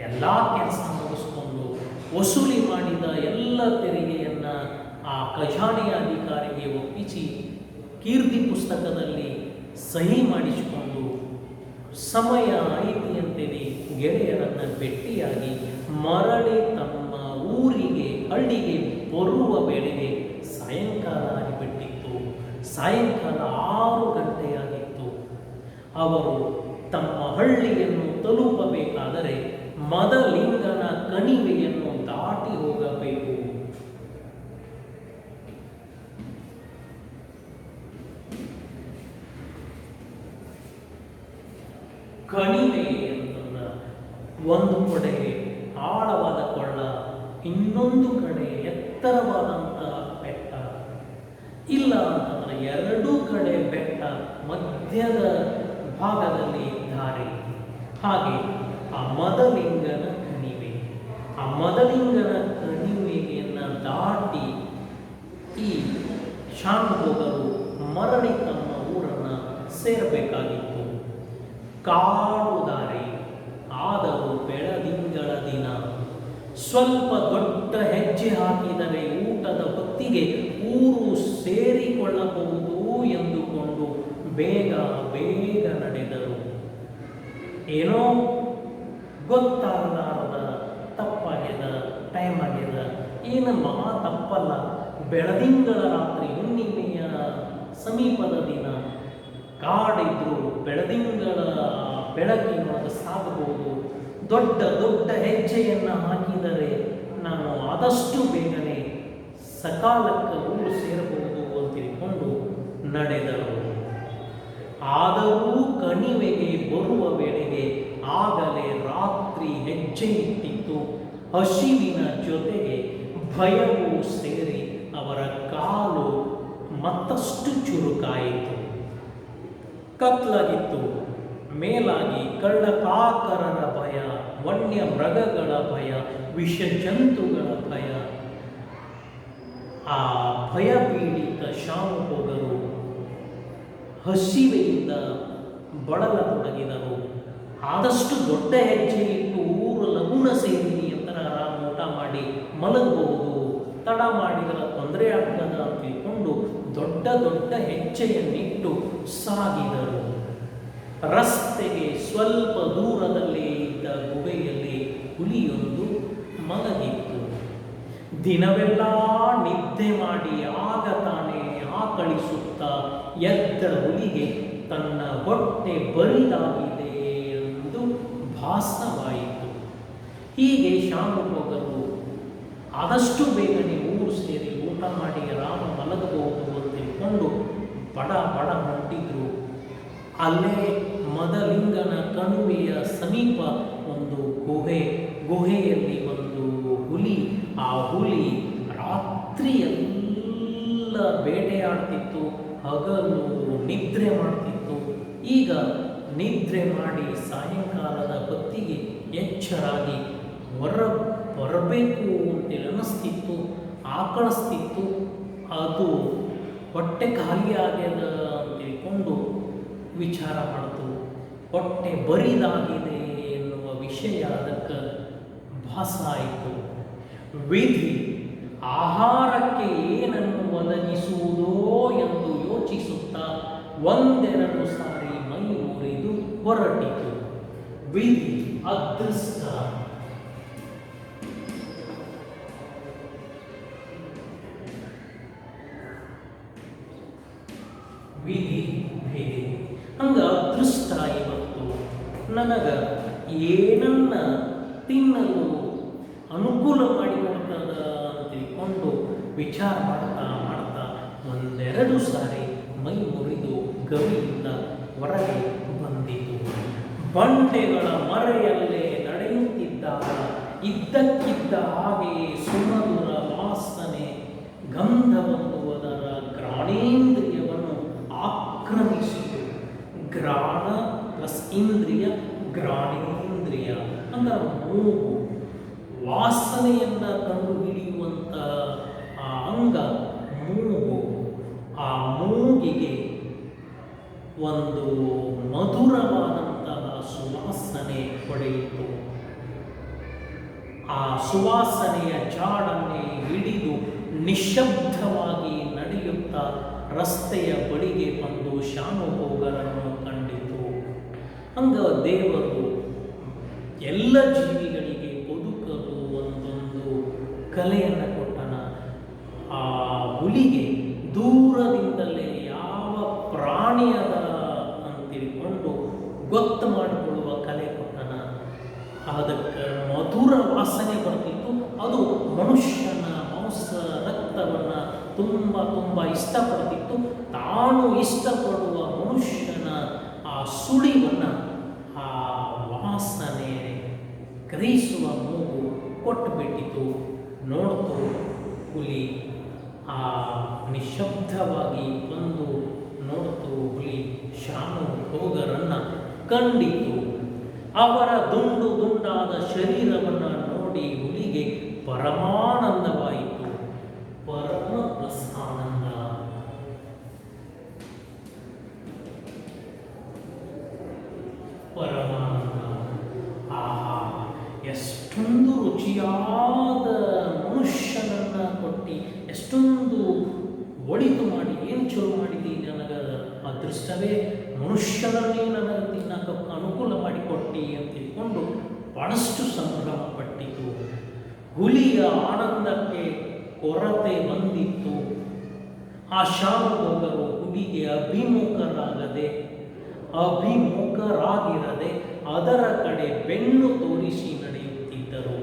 ಎಲ್ಲ ಕೆಲಸ ಮುಗಿಸ್ಕೊಂಡು ವಸೂಲಿ ಮಾಡಿದ ಎಲ್ಲ ತೆರಿಗೆಯನ್ನು ಆ ಖಜಾನೆಯ ಅಧಿಕಾರಿಗೆ ಒಪ್ಪಿಸಿ ಕೀರ್ತಿ ಪುಸ್ತಕದಲ್ಲಿ ಸಹಿ ಮಾಡಿಸಿಕೊಂಡು ಸಮಯ ಐತಿ ಅಂತೇಳಿ ಗೆಳೆಯರನ್ನು ಭೇಟಿಯಾಗಿ ಮರಳಿ ತಮ್ಮ ಊರಿಗೆ ಹಳ್ಳಿಗೆ ಬರುವ ವೇಳೆಗೆ ಸಾಯಂಕಾಲ ಆಗಿಬಿಟ್ಟಿತ್ತು. ಸಾಯಂಕಾಲ 6 ಗಂಟೆಯಾಗಿತ್ತು. ಅವರು ತಮ್ಮ ಹಳ್ಳಿಯನ್ನು ತಲುಪಬೇಕಾದರೆ ಮದಲಿಂಗನ ಕಣಿವೆಯನ್ನು ದಾಟಿ ಹೋಗಬೇಕು. ಕಣಿವೆ ಅಂತಂದ್ರೆ ಒಂದು ಕಡೆ ಆಳವಾದ ಕೊಳ್ಳ, ಇನ್ನೊಂದು ಕಡೆ ಎತ್ತರವಾದಂತಹ ಬೆಟ್ಟ, ಇಲ್ಲ ಅಂತಂದ್ರೆ 2 ಕಡೆ ಬೆಟ್ಟ, ಮಧ್ಯದ ಭಾಗದಲ್ಲಿ ದಾರಿ. ಹಾಗೆ ಆ ಮದಲಿಂಗನ ಕಣಿವೆ, ಆ ಮದಲಿಂಗನ ಕಣಿವೆಯನ್ನು ದಾಟಿ ಈ ಶಾನುಭೋಗರು ಮರಳಿ ತಮ್ಮ ಊರನ್ನು ಸೇರಬೇಕಾಗಿತ್ತು. ಕಾಡು ದಾರಿ, ಆದರೂ ಬೆಳದಿಂಗಳ ದಿನ. ಸ್ವಲ್ಪ ದೊಡ್ಡ ಹೆಜ್ಜೆ ಹಾಕಿದರೆ ಊಟದ ಹೊತ್ತಿಗೆ ಊರು ಸೇರಿಕೊಳ್ಳಬಹುದು ಎಂದುಕೊಂಡು ಬೇಗ ಬೇಗ ನಡೆದರು. ಏನೋ ಗೊತ್ತಾಗಲಾರದ ತಪ್ಪಾಗ್ಯದ, ಟೈಮ್ ಆಗ್ಯದ, ಏನು ಮಹಾ ತಪ್ಪಲ್ಲ. ಬೆಳದಿಂಗಳ ರಾತ್ರಿ, ಹುಣ್ಣಿಮೆಯ ಸಮೀಪದ ದಿನ, ಕಾಡಿದ್ರು ಬೆಳದಿಂಗಳ ಬೆಳಕಿನೊಳಗೆ ಸಾಗಬಹುದು. ದೊಡ್ಡ ದೊಡ್ಡ ಹೆಜ್ಜೆಯನ್ನು ಹಾಕಿದರೆ ನಾನು ಆದಷ್ಟು ಬೇಗನೆ ಸಕಾಲಕ್ಕೆ ಊರು ಸೇರಬಹುದು ಅಂತ ತಿಳ್ಕೊಂಡು ನಡೆದರು. ಆದರೂ ಕಣಿವೆಗೆ ಬರುವ ವೇಳೆಗೆ ಆಗಲೇ ರಾತ್ರಿ ಹೆಜ್ಜೆ ಇಟ್ಟಿತ್ತು. ಹಸಿವಿನ ಜೊತೆಗೆ ಭಯವೂ ಸೇರಿ ಅವರ ಕಾಲು ಮತ್ತಷ್ಟು ಚುರುಕಾಯಿತು. ಕತ್ಲಾಗಿತ್ತು. ಮೇಲಾಗಿ ಕಳ್ಳಕಾಕರರ ಭಯ, ವನ್ಯ ಮೃಗಗಳ ಭಯ, ವಿಷ ಜಂತುಗಳ ಭಯ. ಆ ಭಯಪೀಡಿತ ಶಾನುಭೋಗರು ಹಸಿವೆಯಿಂದ ಬಳಲತೊಡಗಿದರು. ಆದಷ್ಟು ದೊಡ್ಡ ಹೆಜ್ಜೆ ಇಟ್ಟು ಊರು ಲಗುಣ ಸೇರಿ ಅಂತ ಆರಾಮ ಊಟ ಮಾಡಿ ಮಲಗಬಹುದು, ತಡ ಮಾಡಿದರೆ ತೊಂದರೆ ಆಗ್ತದ ಅಂತ ತಿಳ್ಕೊಂಡು ದೊಡ್ಡ ದೊಡ್ಡ ಹೆಜ್ಜೆಯನ್ನಿಟ್ಟು ಸಾಗಿದರು. ರಸ್ತೆಗೆ ಸ್ವಲ್ಪ ದೂರದಲ್ಲೇ ಇದ್ದ ಗುಹೆಯಲ್ಲಿ ಹುಲಿಯೊಂದು ಮಲಗಿತ್ತು. ದಿನವೆಲ್ಲ ನಿದ್ದೆ ಮಾಡಿ ಆಗ ತಾನೇ ಆಕಳಿಸುತ್ತಾ ಎದ್ದ ಹುಲಿಗೆ ತನ್ನ ಹೊಟ್ಟೆ ಬರಿದಾಗಿದೆ ಎಂದು ಭಾಸವಾಯಿತು. ಹೀಗೆ ಶಾನುಭೋಗರು ಆದಷ್ಟು ಬೇಗನೆ ಊರು ಸೇರಿ ಊಟ ಮಾಡಿ ರಾಮ ಮಲಗಬಹುದು ಅಂತ ತಿಳ್ಕೊಂಡು ಬಡ ಬಡ ಹೊಂಟಿದ್ರು. ಅಲ್ಲೇ ಮದಲಿಂಗನ ಕಣಿವೆಯ ಸಮೀಪ ಒಂದು ಗುಹೆಯಲ್ಲಿ ಒಂದು ಹುಲಿ. ಆ ಹುಲಿ ರಾತ್ರಿ ಎಲ್ಲ ಬೇಟೆಯಾಡ್ತಿತ್ತು. ಹಗಲು ನಿದ್ರೆ ಮಾಡ್ತಿತ್ತು. ಈಗ ನಿದ್ರೆ ಮಾಡಿ ಸಾಯಂಕಾಲದ ಹೊತ್ತಿಗೆ ಎಚ್ಚರಾಗಿ ಬರಬೇಕು ಅಂತೇಳಿ ಅನ್ನಿಸ್ತಿತ್ತು, ಆಕಳಿಸ್ತಿತ್ತು. ಅದು ಹೊಟ್ಟೆ ಖಾಲಿ ಆಗ್ಯದ ಅಂತ ತಿಳ್ಕೊಂಡು ವಿಚಾರ ಮಾಡ್ತು. ಹೊಟ್ಟೆ ಬರಿದಾಗಿದೆ ಎನ್ನುವ ವಿಷಯ ಅದಕ್ಕೆ ಭಾಸ ಆಯಿತು. ವಿಧಿ ಆಹಾರಕ್ಕೆ ಏನನ್ನು ಒದಗಿಸುವುದೋ ಎಂದು ಯೋಚಿಸುತ್ತಾ ಒಂದೆರಡು ಸಾರಿ ಮೈ ಮುರಿದು ಹೊರಟಿತು. ವಿಧಿ ಅದೃಷ್ಟ. ವಿಧಿ ಭೇದಿ. ಹಂಗ ಅದೃಷ್ಟ ಇವತ್ತು ನನಗ ಏನನ್ನ ತಿನ್ನಲು ಅನುಕೂಲ ಮಾಡಿಕೊಡ್ತದ ಅಂತ ತಿಳ್ಕೊಂಡು ವಿಚಾರ ಮಾಡ್ತಾ ಮಾಡ್ತಾ ಒಂದೆರಡು ಸಾರಿ ಮೈ ಮುರಿದು ಗವಿಯಿಂದ ಹೊರಗೆ ಬಂದಿತು. ಬಂಡೆಗಳ ಮರೆಯಲ್ಲೇ ನಡೆಯುತ್ತಿದ್ದಾಗ ಇದ್ದಕ್ಕಿದ್ದ ಹಾಗೆಯೇ ಸುಮಧುರ ವಾಸನೆ ಗಂಧವನ್ನು ಅದರ ಘ್ರಾಣೇಂದ್ರಿಯವನ್ನು ಆಕ್ರಮಿಸಿತು. ಘ್ರಾಣ ಪ್ಲಸ್ ಇಂದ್ರಿಯ, ಘ್ರಾಣೇಂದ್ರಿಯ ಅಂದರೆ ಮೂಗು. ವಾಸನೆಯನ್ನು ಕಂಡು ಹಿಡಿಯುವಂಥ ಆ ಅಂಗ ಮೂಗು. ಆ ಮೂಗಿಗೆ ಒಂದು ಮಧುರವಾದಂತಹ ಸುವಾಸನೆ ಹೊಡೆಯಿತು. ಆ ಸುವಾಸನೆಯ ಜಾಡನ್ನೇ ಹಿಡಿದು ನಿಶ್ಶಬ್ದವಾಗಿ ನಡೆಯುತ್ತಾ ರಸ್ತೆಯ ಬಳಿಗೆ ಬಂದು ಶಾನುಭೋಗರನ್ನು ಕಂಡಿತು. ಹಂಗ ದೇವರು ಎಲ್ಲ ಜೀವಿಗಳಿಗೆ ಬದುಕಲು ಒಂದೊಂದು ಕಲೆಯನ್ನು ಕೊಟ್ಟನ. ಆ ಹುಲಿಗೆ ದೂರದಿಂದಲೇ ಯಾವ ಪ್ರಾಣಿಯದ ಅಂತಿಳ್ಕೊಂಡು ಗೊತ್ತು ಮಾಡಿಕೊಳ್ಳುವ ಕಲೆ ಕೊಟ್ಟನ. ಅದಕ್ಕೆ ಮಧುರ ವಾಸನೆ ಬರ್ತಿತ್ತು. ಅದು ಮನುಷ್ಯನ ಮಾಂಸ ರಕ್ತವನ್ನು ತುಂಬ ತುಂಬ ಇಷ್ಟಪಡ್ತಿತ್ತು. ತಾನು ಇಷ್ಟಪಡುವ ಮನುಷ್ಯನ ಆ ಸುಳಿವನ್ನು ಆ ವಾಸನೆ ಗ್ರಹಿಸುವ ಮೂಗು ಕೊಟ್ಟುಬಿಟ್ಟಿತು. ನೋಡ್ತು ಹುಲಿ. ಆ ನಿಶಬ್ದವಾಗಿ ಬಂದು ನೋಡ್ತು ಹುಲಿ ಶಾನುಭೋಗರನ್ನು ಕಂಡಿತು. ಅವರ ದುಂಡು ದುಂಡಾದ ಶರೀರವನ್ನು ನೋಡಿ ಹುಲಿಗೆ ಪರಮಾನಂದವಾಯಿತು. ಪರಮ ಪ್ಲಸ್ ಆನಂದ. ಪರಮಾನಂದ. ಆಹಾ, ಎಷ್ಟೊಂದು ರುಚಿಯಾದ ಮನುಷ್ಯನನ್ನು ಕೊಟ್ಟು ಎಷ್ಟೊಂದು ಒಳಿತು ಮಾಡಿ ಏನು ಚಲೋ ಮಾಡಿದ್ದೀನಿ. ನನಗೆ ಅದೃಷ್ಟವೇ ಮನುಷ್ಯನನ್ನೇ ನನಗೆ ತಿನ್ನಕ್ಕೆ ಅನುಕೂಲ ಮಾಡಿಕೊಟ್ಟಿ ಅಂತ ತಿಳ್ಕೊಂಡು ಬಹಳಷ್ಟು ಸಂಭ್ರಮ ಪಟ್ಟಿತು. ಹುಲಿಯ ಆನಂದಕ್ಕೆ ಕೊರತೆ ಬಂದಿತ್ತು. ಆ ಶಾನುಭೋಗರು ಹುಲಿಗೆ ಅಭಿಮುಖರಾಗಿರದೆ ಅದರ ಕಡೆ ಬೆನ್ನು ತೋರಿಸಿ ನಡೆಯುತ್ತಿದ್ದರು.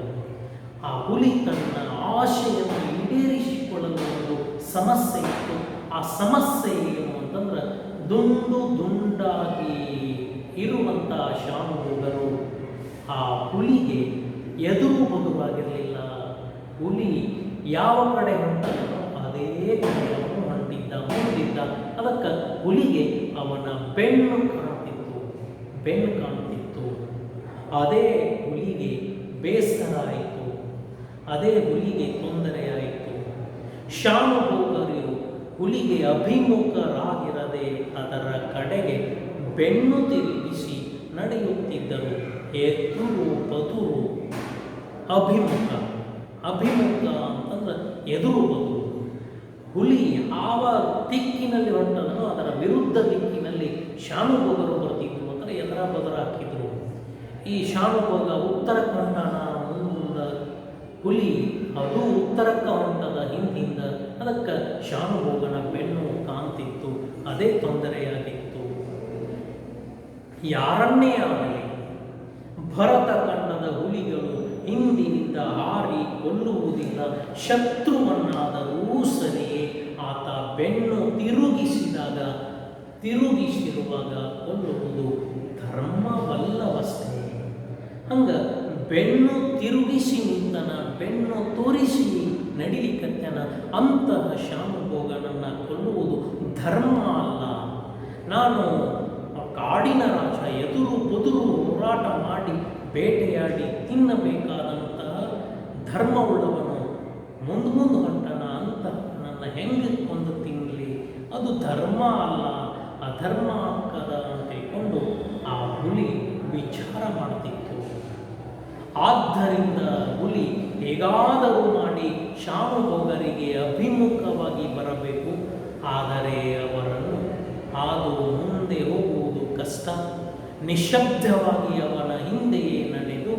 ಆ ಹುಲಿ ತನ್ನ ಆಶೆಯನ್ನು ಈಡೇರಿಸಿಕೊಳ್ಳಲು ಒಂದು ಸಮಸ್ಯೆ ಇತ್ತು. ಆ ಸಮಸ್ಯೆ ಏನು ಅಂತಂದ್ರೆ ದುಂಡು ದುಂಡಾಗಿ ಇರುವಂಥ ಶಾನುಭೋಗರು ಆ ಹುಲಿಗೆ ಎದುರು ಬದುವಾಗಿರಲಿಲ್ಲ. ಹುಲಿ ಯಾವ ಕಡೆ ಹೊಂಟನೋ ಅದೇ ಕಡೆ ಅವನು ಹೊಂಟಿದ್ದ. ಅದಕ್ಕೆ ಹುಲಿಗೆ ಅವನ ಬೆನ್ನು ಕಾಣ್ತಿತ್ತು. ಅದೇ ಹುಲಿಗೆ ಬೇಸರ ಆಯಿತು. ಅದೇ ಹುಲಿಗೆ ತೊಂದರೆಯಾಯಿತು. ಶಾನುಭೋಗರು ಹುಲಿಗೆ ಅಭಿಮುಖರಾಗಿರದೆ ಅದರ ಕಡೆಗೆ ಬೆನ್ನು ತಿರುಗಿಸಿ ನಡೆಯುತ್ತಿದ್ದರು. ಎದುರು ಬದುರು. ಅಭಿಮುಖ ಅಂತಂದ್ರೆ ಎದುರು ಬದುರು. ಹುಲಿ ಯಾವ ದಿಕ್ಕಿನಲ್ಲಿ ಹೊಂಟದನೋ ಅದರ ವಿರುದ್ಧ ದಿಕ್ಕಿನಲ್ಲಿ ಶಾನುಭೋಗರು ಬರ್ತಿದ್ರು. ಅಂದರೆ ಎದರ ಬದರ ಹಾಕಿದ್ರು. ಈ ಶಾನುಭೋಗ ಉತ್ತರಕ್ಕೆ ಹೊಂಟಾನ ಮುಂದ, ಹುಲಿ ಅದು ಉತ್ತರಕ್ಕೆ ಹೊಂಟದ ಹಿಂದಿಂದ. ಅದಕ್ಕೆ ಶಾನುಭೋಗನ ಬೆನ್ನು ಕಾಣ್ತಿತ್ತು. ಅದೇ ತೊಂದರೆಯಾಗಿತ್ತು. ಯಾರನ್ನೇ ಆಗಲಿ ಭರತ ಕಣ್ಣದ ಹುಲಿಗಳು ಹಿಂದಿನಿಂದ ಹಾರಿ ಕೊಲ್ಲುವುದಿಲ್ಲ. ಶತ್ರುವನ್ನಾದರೂ ಸರಿಯೇ ಆತ ಬೆನ್ನು ತಿರುಗಿಸಿರುವಾಗ ಕೊಲ್ಲುವುದು ಧರ್ಮವಲ್ಲವಷ್ಟೇ. ಹಂಗ ಬೆನ್ನು ತಿರುಗಿಸಿ ನಿಂತನ, ಬೆನ್ನು ತೋರಿಸಿ ನಡಿಲಿಕ್ಕತ್ತನ ಅಂತಹ ಶಾನುಭೋಗನನ್ನು ಕೊಲ್ಲುವುದು ಧರ್ಮ ಅಲ್ಲ. ನಾನು ಕಾಡಿನ ರಾಜ ಎದುರು ಬದುರು ಹೋರಾಟ ಮಾಡಿ ಬೇಟೆಯಾಡಿ ತಿನ್ನಬೇಕಾದಂತಹ ಧರ್ಮವುಳ್ಳವನು ಮುಂದೆ ಹೊಂಟನ ಅಂತ ನನ್ನ ಹೆಂಗೆ ಕೊಂದು ತಿನ್ನಲಿ, ಅದು ಧರ್ಮ ಅಲ್ಲ, ಅಧರ್ಮ ಅಂಕದ ಅಂತ ತಿಳ್ಕೊಂಡು ಆ ಹುಲಿ ವಿಚಾರ ಮಾಡ್ತಿತ್ತು. ಆದ್ದರಿಂದ ಹುಲಿ ಹೇಗಾದರೂ ಮಾಡಿ ಶಾನುಭೋಗರಿಗೆ ಅಭಿಮುಖವಾಗಿ ಬರಬೇಕು. ಆದರೆ ಅವರನ್ನು ಅದು ಮುಂದೆ ಹೋಗುವುದು ಕಷ್ಟ. ನಿಶಬ್ದವಾಗಿ ಅವನ ಹಿಂದೆಯೇ ನಡೆದು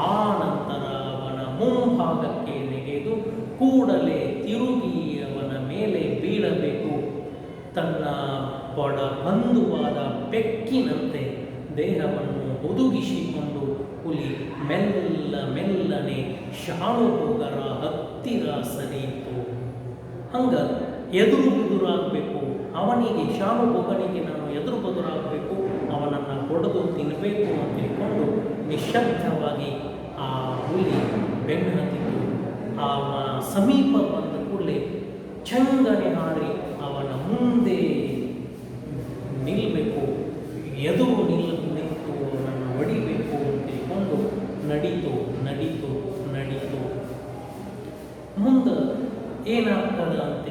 ಆ ನಂತರ ಅವನ ಮುಂಭಾಗಕ್ಕೆ ನೆಗೆದು ಕೂಡಲೇ ತಿರುಗಿ ಅವನ ಮೇಲೆ ಬೀಳಬೇಕು. ತನ್ನ ಬಡ ಬಂಧುವಾದ ಬೆಕ್ಕಿನಂತೆ ದೇಹವನ್ನು ಹುದುಗಿಸಿಕೊಂಡು ಹುಲಿ ಮೆಲ್ಲನೆ ಶಾನುಭೋಗರ ಹತ್ತಿರ ಸರಿಯಿತು. ಹಂಗ ಎದುರು ಬದುರಾಗಬೇಕು, ಅವನಿಗೆ ಶಾನುಭೋಗನಿಗೆ ನಾನು ಎದುರು ಬದುರಾಗಬೇಕು, ಅವನನ್ನು ಹೊಡೆದು ತಿನ್ನಬೇಕು ಅಂತ ತಿಳ್ಕೊಂಡು ನಿಶಬ್ದವಾಗಿ ಆ ಹುಲಿ ಬೆನ್ನು ಹತ್ತಿತು. ಅವನ ಸಮೀಪ ಬಂದ ಕೂಡಲೇ ಚಂಗನೆ ಹಾರಿ ಅವನ ಮುಂದೆ ನಿಲ್ಲಬೇಕು, ಎದುರು ನಿಂತು ಅವನನ್ನು ಹೊಡಿಬೇಕು ಅಂತ ತಿಳ್ಕೊಂಡು ನಡೀತು. ಮುಂದೆ ಏನಾಗ್ತದೆ ಅಂತ